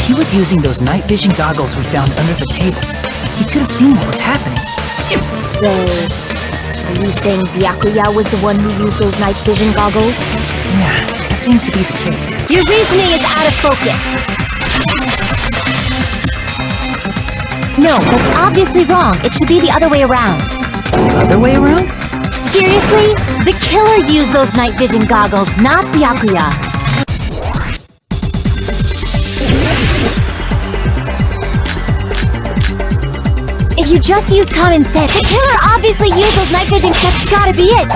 he was using those night vision goggles we found under the table, he could have seen what was happening. So, are you saying Byakuya was the one who used those night vision goggles? Yeah, that seems to be the case. Your reasoning is out of focus. No, that's obviously wrong. It should be the other way around. The other way around? Seriously? The killer used those night vision goggles, not Byakuya. If you just use common sense, the killer obviously used those night vision. That's gotta be it.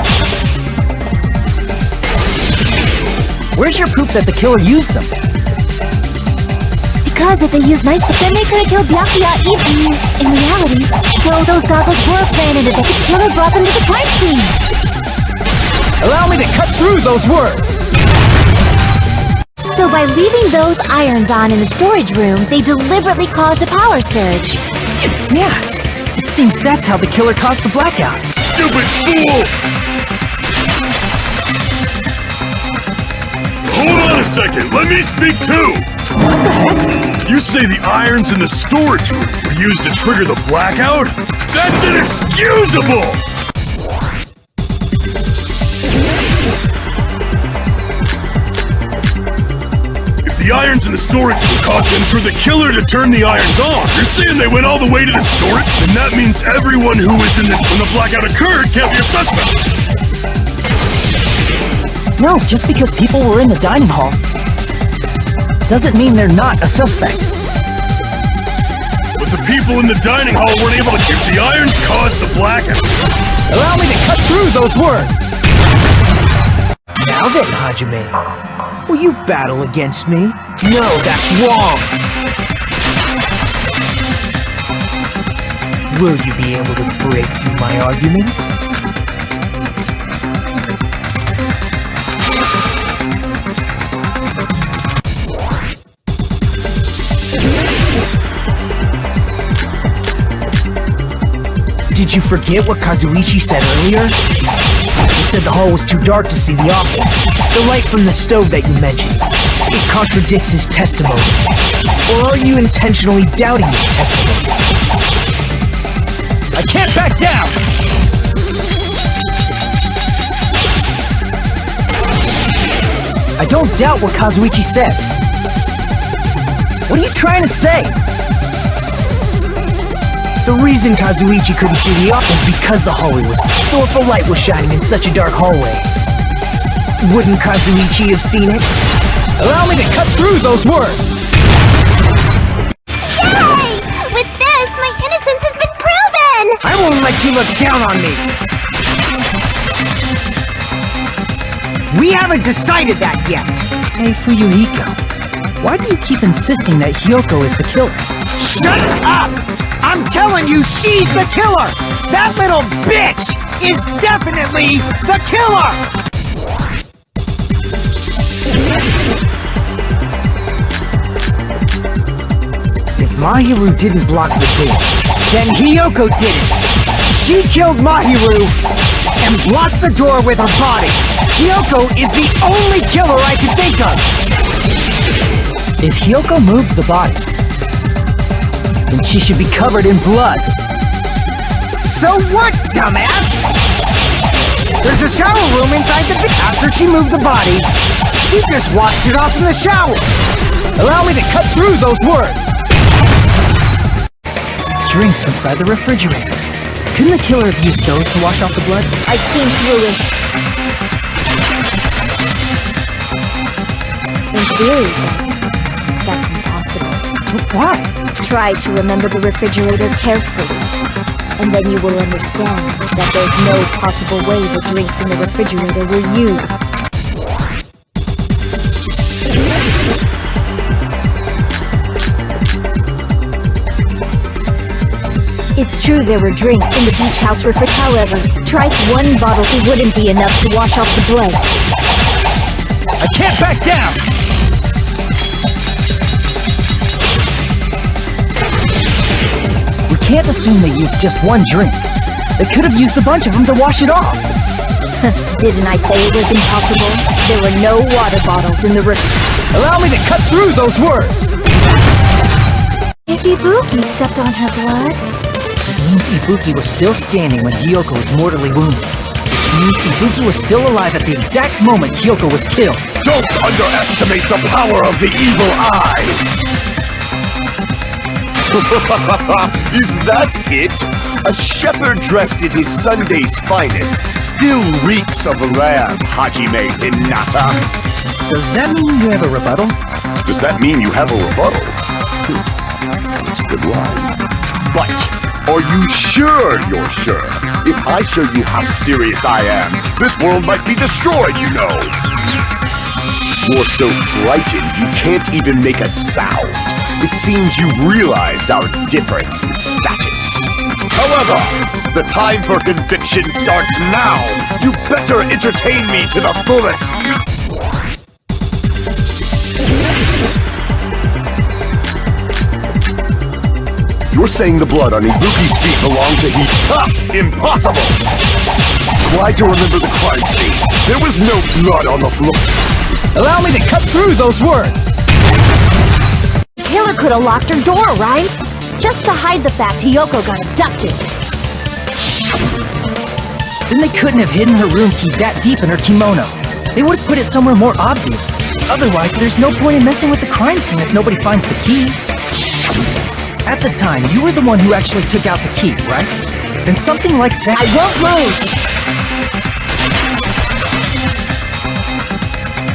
Where's your proof that the killer used them? Because if they used night vision, then they couldn't kill Byakuya even in reality. So those goggles were planted, and the killer brought them to the crime scene. Allow me to cut through those words! So by leaving those irons on in the storage room, they deliberately caused a power surge. Yeah, it seems that's how the killer caused the blackout. Stupid fool! Hold on a second, let me speak too! What the heck? You say the irons in the storage room were used to trigger the blackout? That's inexcusable! If the irons in the storage room caused them for the killer to turn the irons on, you're saying they went all the way to the storage? Then that means everyone who was in when the blackout occurred can't be a suspect! No, just because people were in the dining hall doesn't mean they're not a suspect. But the people in the dining hall weren't able to keep the irons caused the blackout. Allow me to cut through those words! Now then, Hajime, will you battle against me? No, that's wrong! Will you be able to break through my argument? Did you forget what Kazuichi said earlier? He said the hall was too dark to see the office. The light from the stove that you mentioned. It contradicts his testimony. Or are you intentionally doubting his testimony? I can't back down! I don't doubt what Kazuichi said. What are you trying to say? The reason Kazuichi couldn't see the office was because the hallway was so if a light was shining in such a dark hallway. Wouldn't Kazuichi have seen it? Allow me to cut through those words! Yay! With this, my innocence has been proven! I won't let you look down on me! We haven't decided that yet! Hey, Fuyuhiko, why do you keep insisting that Hyoko is the killer? Shut up! I'm telling you, she's the killer! That little bitch is definitely the killer! If Mahiru didn't block the door, then Hyoko didn't. She killed Mahiru and blocked the door with her body. Hyoko is the only killer I can think of. If Hyoko moved the body, then she should be covered in blood. So what, dumbass? There's a shower room inside the After she moved the body, she just washed it off in the shower. Allow me to cut through those words. Drinks inside the refrigerator. Couldn't the killer have used those to wash off the blood? I've seen through it. In theory, that's impossible. Why? Try to remember the refrigerator carefully, and then you will understand that there's no possible way the drinks in the refrigerator were used. It's true there were drinks in the beach house refrigerator. However, try one bottle, it wouldn't be enough to wash off the blood. I can't back down! We can't assume they used just one drink. They could have used a bunch of them to wash it off. Didn't I say it was impossible? There were no water bottles in the refrigerator. Allow me to cut through those words! Ibuki stepped on her blood. It means Ibuki was still standing when Hiyoko was mortally wounded. Which means Ibuki was still alive at the exact moment Hiyoko was killed. Don't underestimate the power of the evil eye! Is that it? A shepherd dressed in his Sunday's finest still reeks of lamb, Hajime Hinata. Does that mean you have a rebuttal? Does that mean you have a rebuttal? That's a good line. But, are you sure you're sure? If I show you how serious I am, this world might be destroyed, you know! You're so frightened you can't even make a sound. It seems you've realized our difference in status. However, the time for conviction starts now! You better entertain me to the fullest! You're saying the blood on Ibuki's feet belonged to he... Ha! Impossible! Try to remember the crime scene. There was no blood on the floor. Allow me to cut through those words! Killer could have locked her door, right? Just to hide the fact Hiyoko got abducted. Then they couldn't have hidden her room key that deep in her kimono. They would have put it somewhere more obvious. Otherwise, there's no point in messing with the crime scene if nobody finds the key. At the time, you were the one who actually took out the key, right? Then something like that— I won't lose!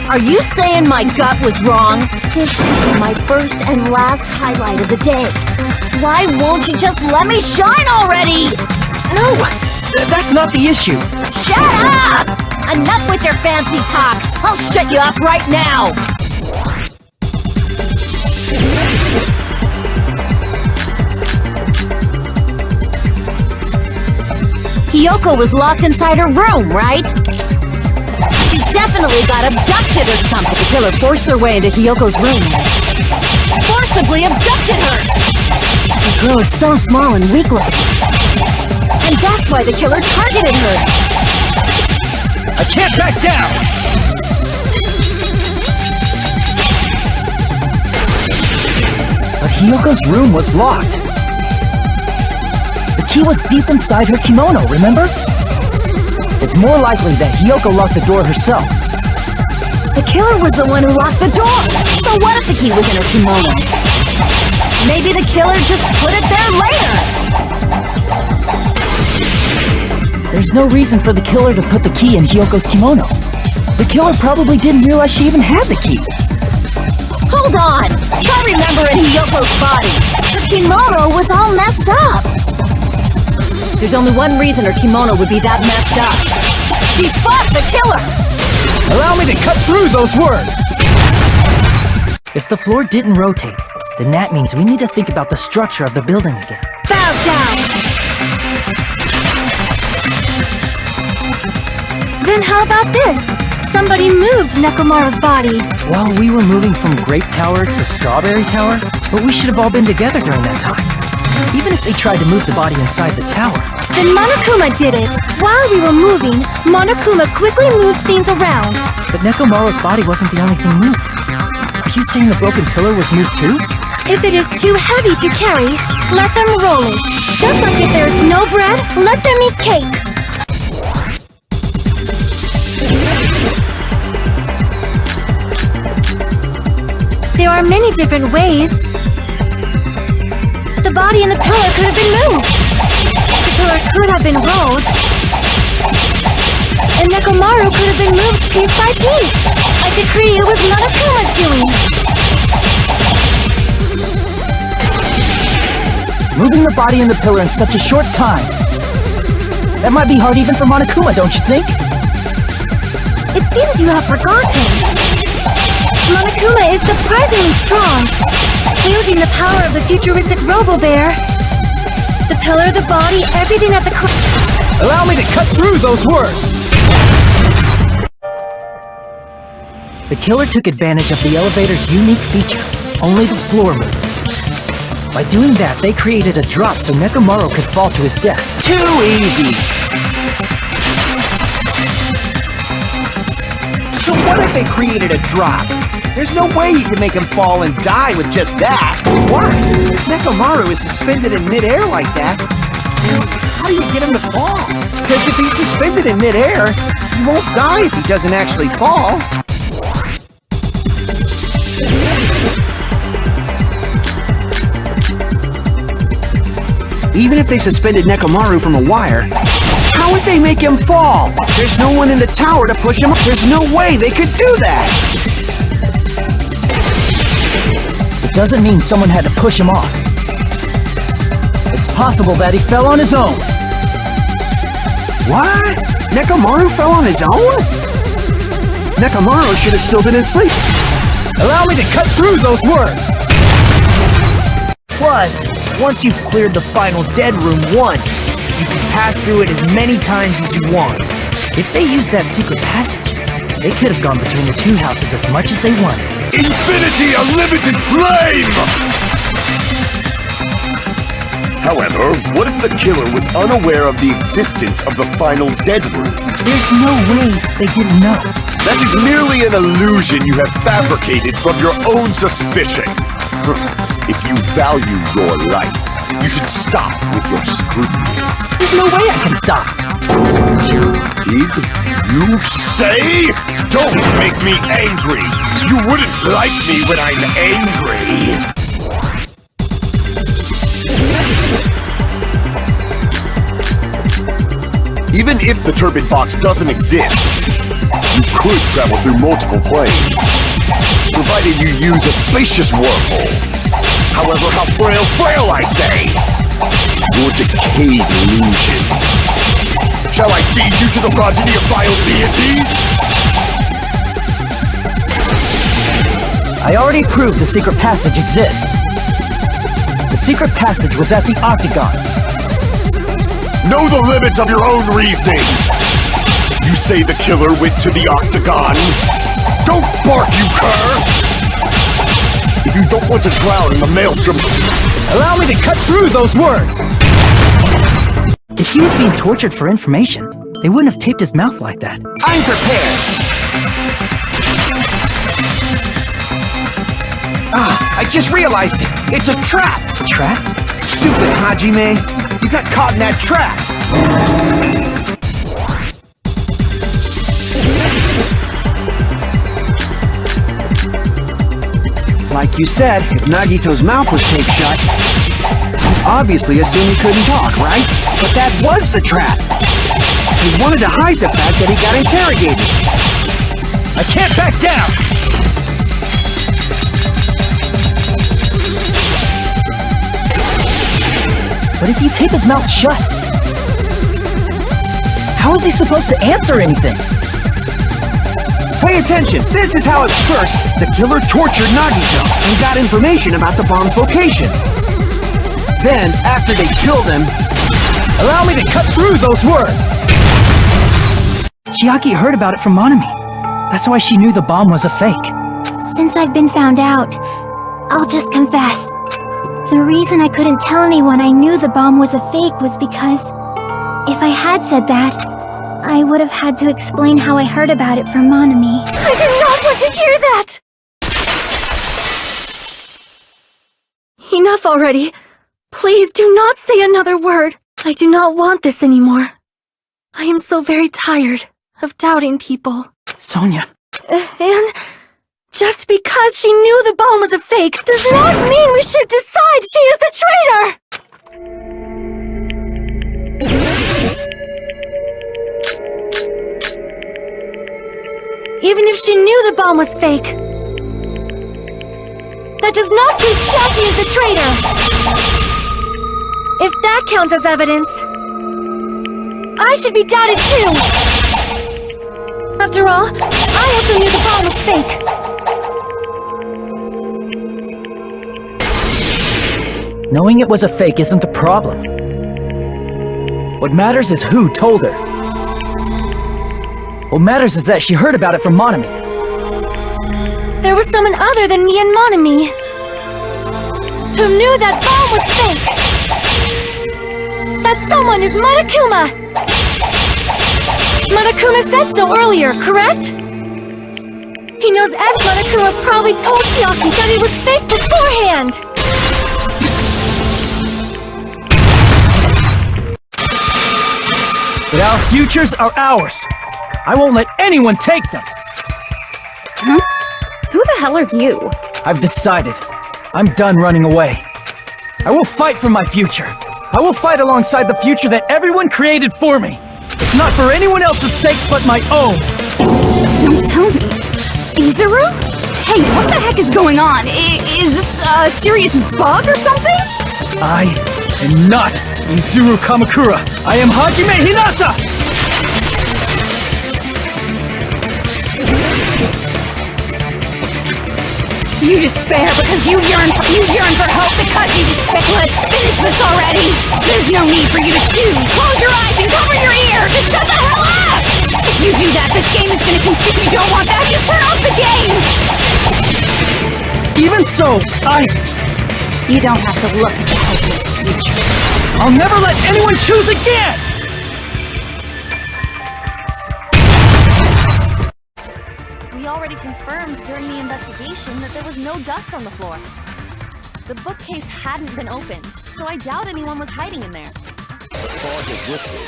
Are you saying my gut was wrong? This will be my first and last highlight of the day. Why won't you just let me shine already? No! That's not the issue. Shut up! Enough with your fancy talk! I'll shut you up right now! Hiyoko was locked inside her room, right? She definitely got abducted or something. The killer forced their way into Hiyoko's room. Forcibly abducted her! The girl is so small and weak-looking. And that's why the killer targeted her! I can't back down! But Hiyoko's room was locked. The key was deep inside her kimono, remember? It's more likely that Hiyoko locked the door herself. The killer was the one who locked the door! So what if the key was in her kimono? Maybe the killer just put it there later! There's no reason for the killer to put the key in Hiyoko's kimono. The killer probably didn't realize she even had the key. Hold on! Try remembering Hiyoko's body! Her kimono was all messed up! There's only one reason her kimono would be that messed up. She fought the killer! Allow me to cut through those words! If the floor didn't rotate, then that means we need to think about the structure of the building again. Bow down! Then how about this? Somebody moved Nekomaru's body. Well, we were moving from Grape Tower to Strawberry Tower, but we should have all been together during that time. Even if they tried to move the body inside the tower. Then Monokuma did it! While we were moving, Monokuma quickly moved things around. But Nekomaru's body wasn't the only thing moved. Are you saying the broken pillar was moved too? If it is too heavy to carry, let them roll it. Just like if there is no bread, let them eat cake. There are many different ways. The body and the pillar could have been moved. The pillar could have been rolled. And Nekomaru could have been moved piece by piece. I decree it was Monokuma's doing. Moving the body and the pillar in such a short time. That might be hard even for Monokuma, don't you think? It seems you have forgotten. Monokuma is surprisingly strong, wielding the power of the futuristic Robo-Bear. The pillar, the body, everything at the Allow me to cut through those words! The killer took advantage of the elevator's unique feature. Only the floor moves. By doing that, they created a drop so Nekomaru could fall to his death. Too easy! So what if they created a drop? There's no way you can make him fall and die with just that. Why? Nekomaru is suspended in midair like that. How do you get him to fall? Because if he's suspended in midair, he won't die if he doesn't actually fall. Even if they suspended Nekomaru from a wire, how would they make him fall? There's no one in the tower to push him up. There's no way they could do that! It doesn't mean someone had to push him off. It's possible that he fell on his own. What? Nekomaru fell on his own? Nekomaru should have still been asleep. Allow me to cut through those words! Plus, once you've cleared the final dead room once, you can pass through it as many times as you want. If they used that secret passage, they could have gone between the two houses as much as they wanted. Infinity Unlimited Flame! However, what if the killer was unaware of the existence of the final dead room? There's no way they didn't know. That is merely an illusion you have fabricated from your own suspicion. If you value your life, you should stop with your scrutiny. There's no way I can stop. Did you say? Don't make me angry! You wouldn't like me when I'm angry! Even if the turbid box doesn't exist, you could travel through multiple planes, provided you use a spacious wormhole. However, how frail I say! Your decayed illusion. Shall I feed you to the progeny of vile deities? I already proved the secret passage exists. The secret passage was at the Octagon. Know the limits of your own reasoning! You say the killer went to the Octagon? Don't bark, you cur! If you don't want to drown in the maelstrom... Allow me to cut through those words! If he was being tortured for information, they wouldn't have taped his mouth like that. I'm prepared! I just realized it! It's a trap! Trap? Stupid Hajime! You got caught in that trap! Like you said, if Nagito's mouth was taped shut, you obviously assumed he couldn't talk, right? But that was the trap! He wanted to hide the fact that he got interrogated! I can't back down! But if you tape his mouth shut, how is he supposed to answer anything? Pay attention! This is how at first, the killer tortured Nagito and got information about the bomb's location. Then, after they killed him... Allow me to cut through those words! Chiaki heard about it from Monami. That's why she knew the bomb was a fake. Since I've been found out, I'll just confess. The reason I couldn't tell anyone I knew the bomb was a fake was because if I had said that, I would have had to explain how I heard about it from Monami. I did not want to hear that! Enough already. Please do not say another word. I do not want this anymore. I am so very tired of doubting people. Sonia. And just because she knew the bomb was a fake does not mean we should decide she is the traitor! Even if she knew the bomb was fake, that does not prove Chiaki is the traitor! If that counts as evidence, I should be doubted too! After all, I also knew the bomb was fake! Knowing it was a fake isn't the problem. What matters is who told her. What matters is that she heard about it from Monami. There was someone other than me and Monami who knew that bomb was fake! That someone is Monokuma! Monokuma said so earlier, correct? He He knows Ed Monokuma probably told Chiaki that he was fake beforehand! But our futures are ours. I won't let anyone take them. Huh? Who the hell are you? I've decided. I'm done running away. I will fight for my future. I will fight alongside the future that everyone created for me. It's not for anyone else's sake but my own. Don't tell me. Izuru? Hey, what the heck is going on? Is this a serious bug or something? I am not Izuru Kamakura. I am Hajime Hinata! You despair because you yearn for hope because you despair. Let's finish this already. There's no need for you to choose. Close your eyes and cover your ears. Just shut the hell up! If you do that, this game is gonna continue. You don't want that. Just turn off the game. Even so, You don't have to look at the hopeless future. I'll never let anyone choose again! We already confirmed during the investigation that there was no dust on the floor. The bookcase hadn't been opened, so I doubt anyone was hiding in there. The fog has lifted.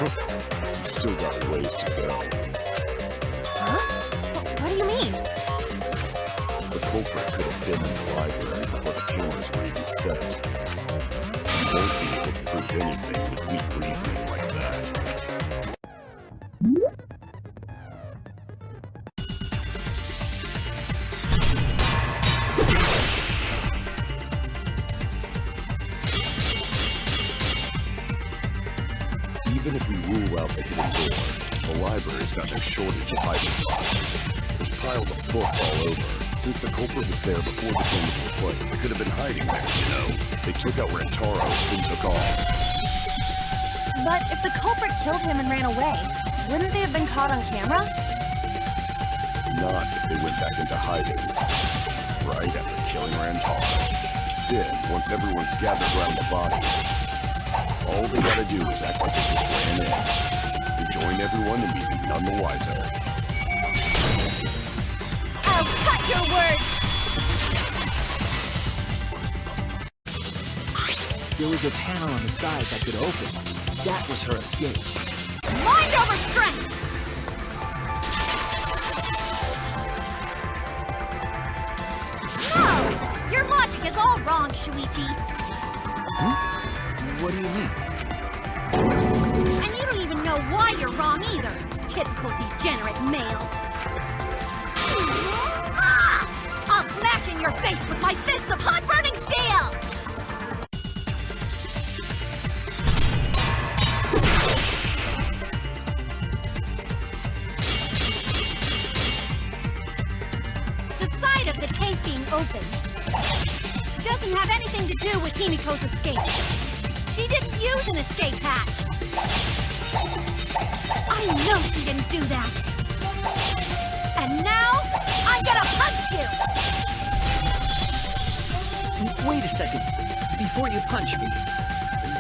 You've still got a ways to go. Huh? What do you mean? The culprit could have been in the library before the cameras were even set. You won't be able to prove anything with weak reasoning like that. Even if we rule out the hidden door, the library's got no shortage of hiding spots. There's piles of books all over. Since the culprit was there before the cameras were played, they could have been hiding there, you know. They took out Rantaro and took off. But if the culprit killed him and ran away, wouldn't they have been caught on camera? Not if they went back into hiding. Right after killing Rantaro. Then, once everyone's gathered around the body, all they gotta do is act like they just ran in. Rejoin everyone and be none the wiser. I'll cut your words! There was a panel on the side that could open. That was her escape. Mind over strength! No! Your logic is all wrong, Shuichi. What do you mean? And you don't even know why you're wrong either. Typical degenerate male. I'll smash in your face with my fists of hot burning steel! The side of the tank being open doesn't have anything to do with Himiko's escape. She didn't use an escape hatch. I know she didn't do that. And now, I'm gonna punch you! Wait a second. Before you punch me,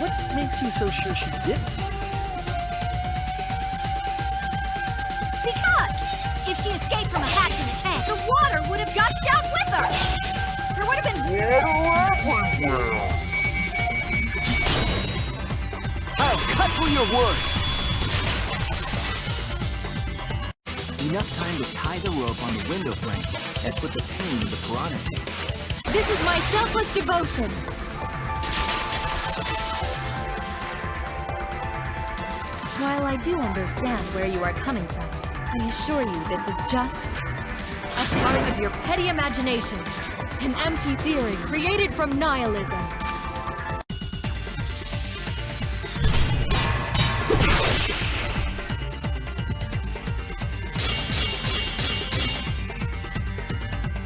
what makes you so sure she didn't? Because if she escaped from a hatch in the tank, the water would have gushed out with her! There would have been water everywhere! I'll cut through your words! Enough time to tie the rope on the window frame and put the pain in the piranha tank. This is my selfless devotion! While I do understand where you are coming from, I assure you this is just a part of your petty imagination. An empty theory created from nihilism.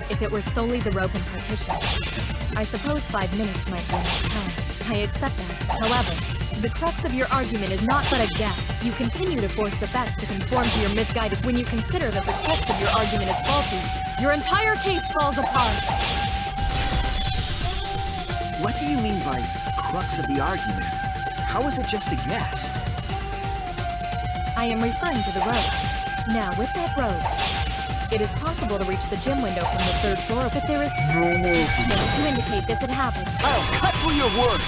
If it were solely the rope and partition, I suppose 5 minutes might be enough time. I accept that. However, the crux of your argument is not but a guess. You continue to force the facts to conform to your misguided. When you consider that the crux of your argument is faulty, your entire case falls apart. What do you mean by crux of the argument? How is it just a guess? I am referring to the road. Now, with that road, it is possible to reach the gym window from the 3rd floor, but there is no evidence to indicate this had happened. I'll cut through your words!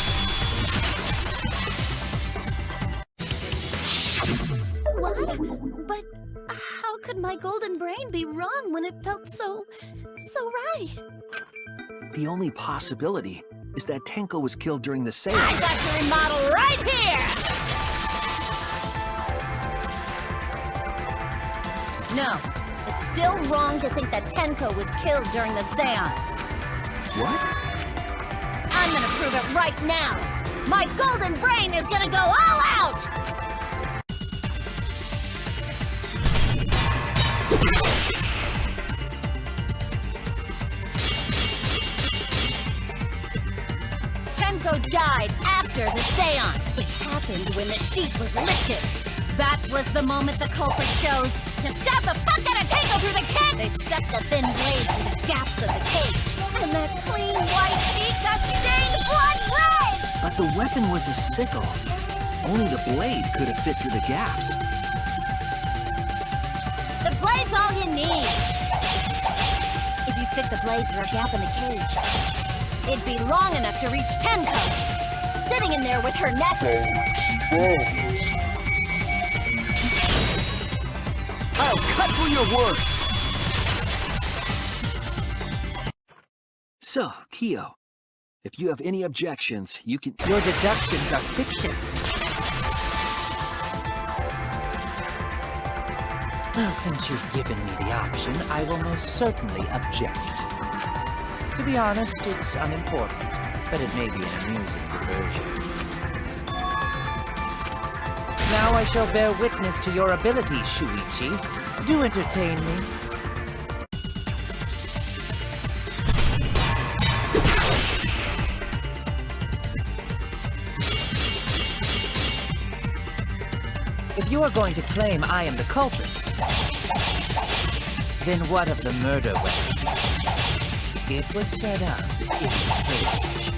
What? But how could my golden brain be wrong when it felt so right? The only possibility is that Tenko was killed during the seance. I got your remodel right here! No, it's still wrong to think that Tenko was killed during the seance. What? I'm gonna prove it right now! My golden brain is gonna go all out! Tenko died after the seance. It happened when the sheet was lifted. That was the moment the culprit chose to stab the fuck out of Tenko through the cage. They stuck the thin blade through the gaps of the cage, and that clean white sheet got stained blood red! But the weapon was a sickle. Only the blade could have fit through the gaps. The blade's all you need. If you stick the blade through a gap in the cage, it'd be long enough to reach Tenko, sitting in there with her neck. I'll cut through your words! So, Kyo, if you have any objections, you can... Your deductions are fiction. Well, since you've given me the option, I will most certainly object. To be honest, it's unimportant, but it may be an amusing diversion. Now I shall bear witness to your abilities, Shuichi. Do entertain me. If you are going to claim I am the culprit, then what of the murder weapon? It was set up in the cage.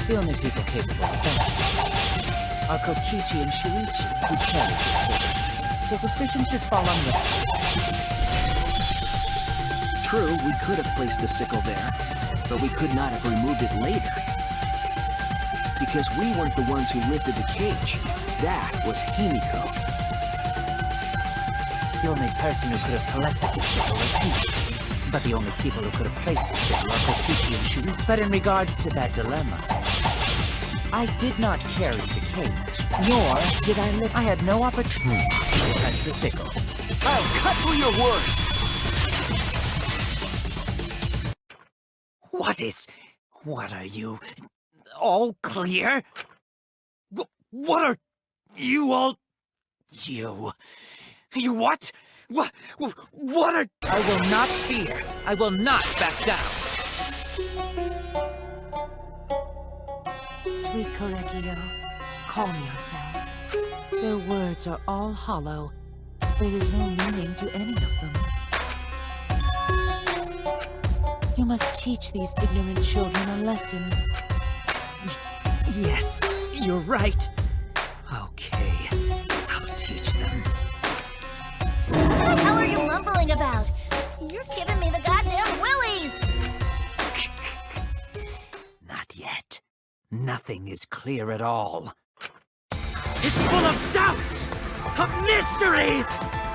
The only people capable of that are Kokichi and Shuichi, who carried the cage. So suspicion should fall on them. True, we could have placed the sickle there, but we could not have removed it later. Because we weren't the ones who lifted the cage. That was Himiko. The only person who could have collected the sickle was Himiko. But the only people who could have placed the sickle are Kokichi and Shuichi. But in regards to that dilemma, I did not carry the cage, nor did I lift. I had no opportunity to touch the sickle. I'll cut through your words! What are you? All clear? What are you all... You what? What are... I will not fear. I will not back down. Sweet Korekiyo, calm yourself. Their words are all hollow. There is no meaning to any of them. You must teach these ignorant children a lesson. Yes, you're right. Okay, I'll teach them. What the hell are you mumbling about? You're giving me the goddamn willies! Not yet. Nothing is clear at all. It's full of doubts! Of mysteries!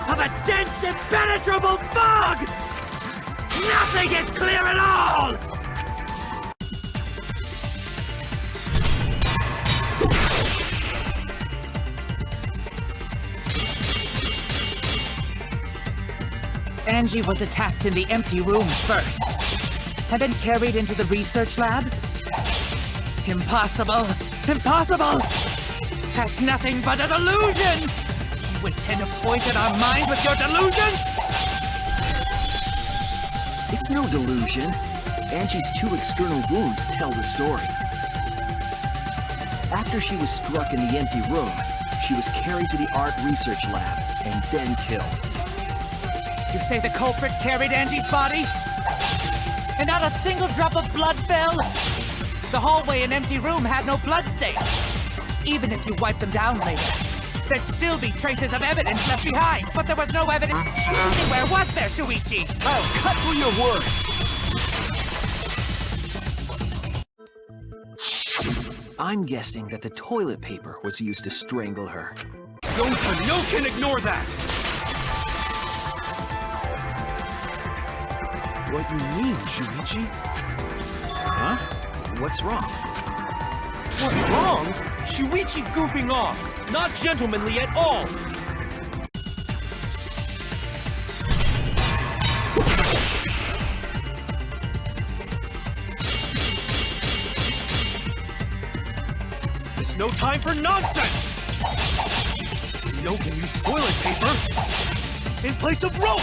Of a dense, impenetrable fog! Nothing is clear at all! Angie was attacked in the empty room first, and then carried into the research lab? Impossible! Impossible! That's nothing but a delusion! You intend to poison our minds with your delusions? It's no delusion. Angie's 2 external wounds tell the story. After she was struck in the empty room, she was carried to the art research lab and then killed. You say the culprit carried Angie's body? And not a single drop of blood fell? The hallway and empty room had no bloodstains. Even if you wiped them down later, There'd still be traces of evidence left behind, but there was no evidence anywhere, was there, Shuichi? I'll cut through your words! I'm guessing that the toilet paper was used to strangle her. No can ignore that! What you mean, Shuichi? Huh? What's wrong? What's wrong? Shuichi goofing off! Not gentlemanly at all! There's no time for nonsense! No can use toilet paper in place of rope!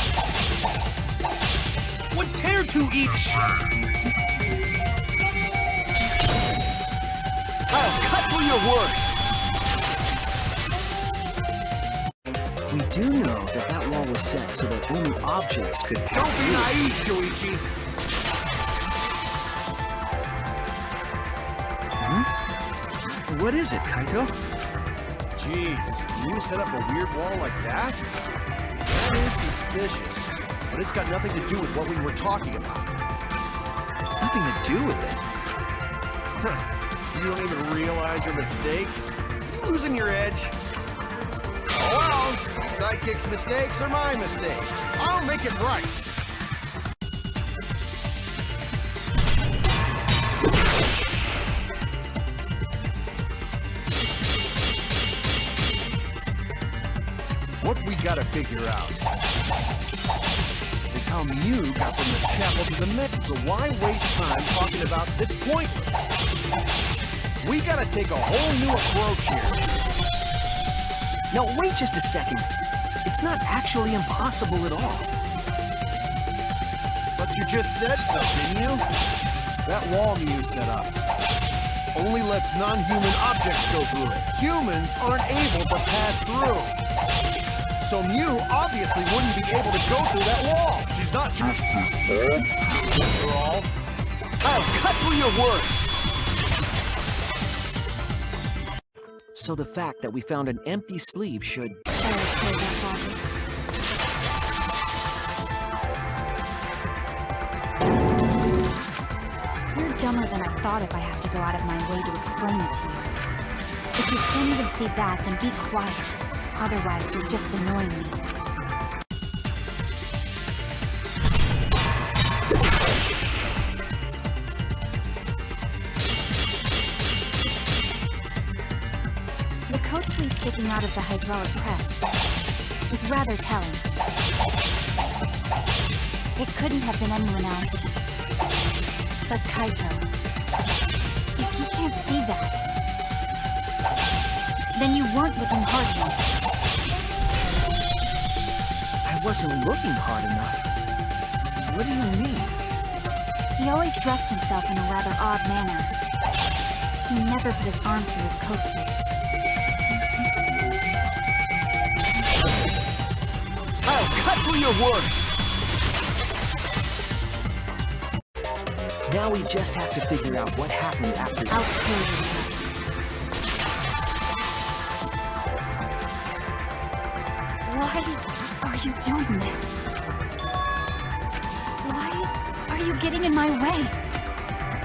One tear to each! I'll cut through your words! We do know that that wall was set so that only objects could pass through. Don't be naive, Shuichi! What is it, Kaito? Jeez, you set up a weird wall like that? That is suspicious. But it's got nothing to do with what we were talking about. Nothing to do with it. You don't even realize your mistake? You losing your edge? Oh well, Sidekick's mistakes are my mistakes. I'll make it right. What we gotta figure out is how Mew got from the chapel to the Met. So why waste time talking about this pointless? We gotta take a whole new approach here. Now, wait just a second. It's not actually impossible at all. But you just said so, didn't you? That wall Mew set up only lets non-human objects go through it. Humans aren't able to pass through. So Mew obviously wouldn't be able to go through that wall. She's not after all. I'll cut through your words! So the fact that we found an empty sleeve should... You're dumber than I thought if I have to go out of my way to explain it to you. If you can't even see that, then be quiet. Otherwise, you're just annoying me. The coat sleeve sticking out of the hydraulic press is rather telling. It couldn't have been anyone else but Kaito. If you can't see that, then you weren't looking hard enough. I wasn't looking hard enough. What do you mean? He always dressed himself in a rather odd manner. He never put his arms through his coat sleeves. I'll cut through your words! Now we just have to figure out what happened after... I'll kill you. Why are you doing this? Why are you getting in my way?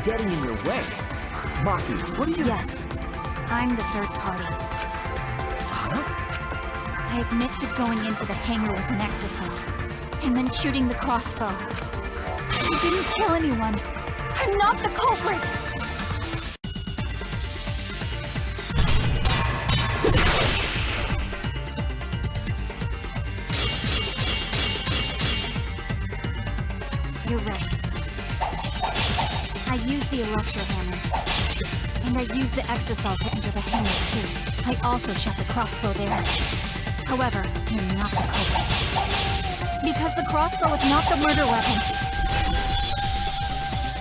Getting in your way? Maki, what are you... Yes, I'm the third party. Huh? I admit to going into the hangar with an exosome, and then shooting the crossbow. I didn't kill anyone. I'm not the culprit! You're right. I used the electro hammer. And I used the exosol to enter the hangar too. I also shot the crossbow there. However, you're not the culprit. Because the crossbow is not the murder weapon.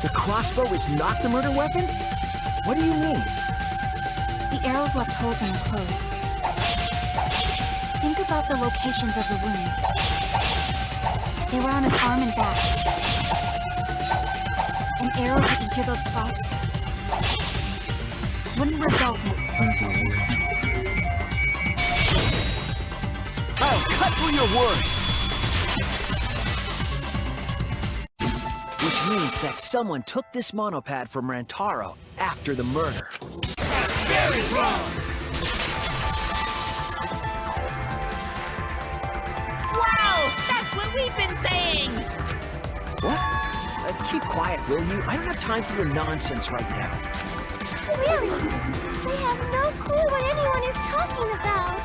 The crossbow is not the murder weapon? What do you mean? The arrows left holes in the clothes. Think about the locations of the wounds. They were on his arm and back. An arrow to each of those spots wouldn't result in... I'll cut through your words! Which means that someone took this monopad from Rantaro after the murder. That's very wrong! Wow! That's what we've been saying! What? Keep quiet, will you? I don't have time for your nonsense right now. Really? They have no clue what anyone is talking about.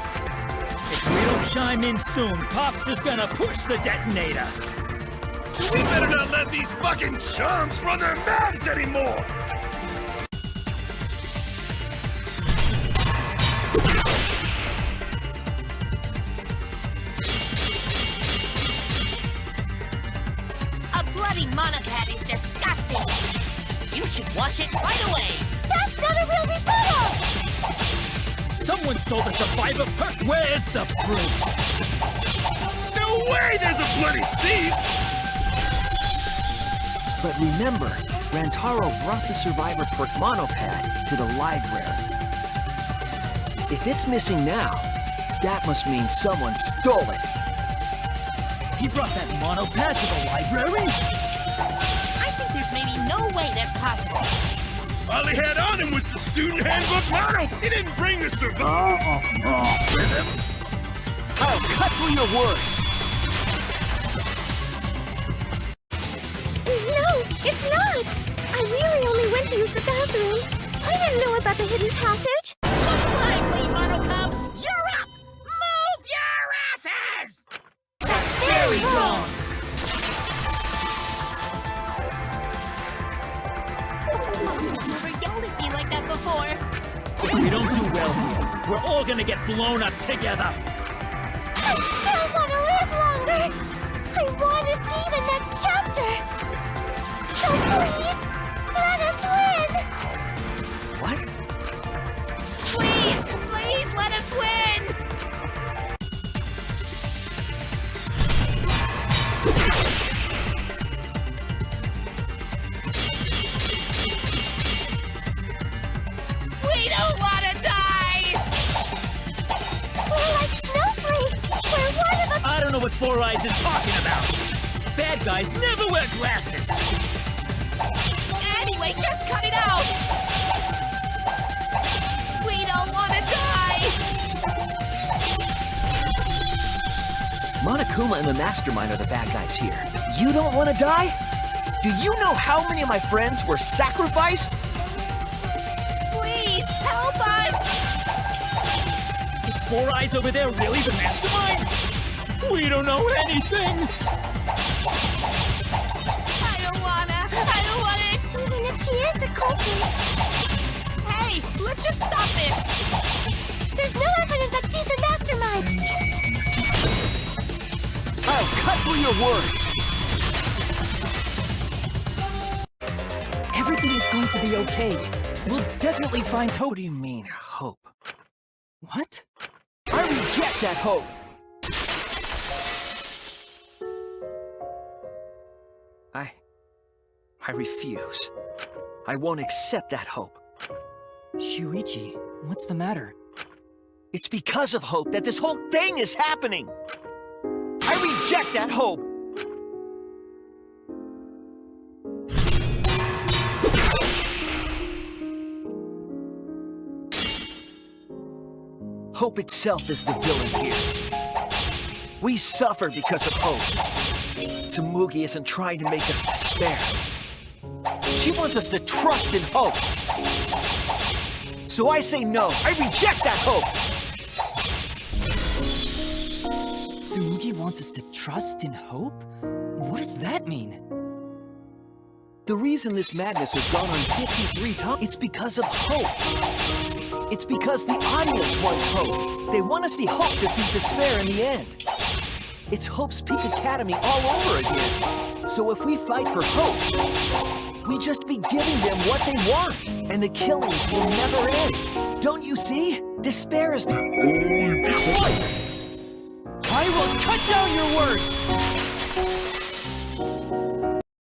If we don't chime in soon, Pops is gonna push the detonator. We better not let these fucking chumps run their mouths anymore! A bloody monopad is disgusting! You should wash it right away! That's not a real rebuttal! Someone stole the survivor perk. Where's the proof? No way there's a bloody thief! But remember, Rantaro brought the Survivor Perk monopad to the library. If it's missing now, that must mean someone stole it. He brought that monopad to the library? I think there's maybe no way that's possible. All he had on him was the student handbook motto! He didn't bring the survivor with him! I'll cut through your words! No, it's not! I really only went to use the bathroom. I didn't know about the hidden passage. Lively, Monocubs! You're up! Move your asses! That's very wrong! Never yelled at me like that before. If we don't do well here, we're all gonna get blown up together. I still want to live longer! I want to see the next chapter! So please, let us win! What? Please, please let us win! We don't want to die! We're like snowflakes! We're one of a... I don't know what Four Eyes is talking about. Bad guys never wear glasses. Anyway, just cut it out! We don't want to die! Monokuma and the Mastermind are the bad guys here. You don't want to die? Do you know how many of my friends were sacrificed? Please, help us! Is Four Eyes over there really the mastermind? We don't know anything. I don't want it! Even if she is the culprit, Hey, let's just stop this! there's no evidence that she's the mastermind! I'll cut through your words! Everything is going to be okay. We'll definitely find hope. What do you mean, hope? What? I reject that hope! I refuse. I won't accept that hope. Shuichi, what's the matter? It's because of hope that this whole thing is happening! I reject that hope! Hope itself is the villain here. We suffer because of hope. Tsurugi isn't trying to make us despair. She wants us to trust in hope. So I say no. I reject that hope! Tsurugi wants us to trust in hope? What does that mean? The reason this madness has gone on 53 times, it's because of hope. It's because the audience wants hope. They want to see hope defeat despair in the end. It's Hope's Peak Academy all over again. So if we fight for hope, we just be giving them what they want, and the killings will never end. Don't you see? Despair is the only choice. I will cut down your words!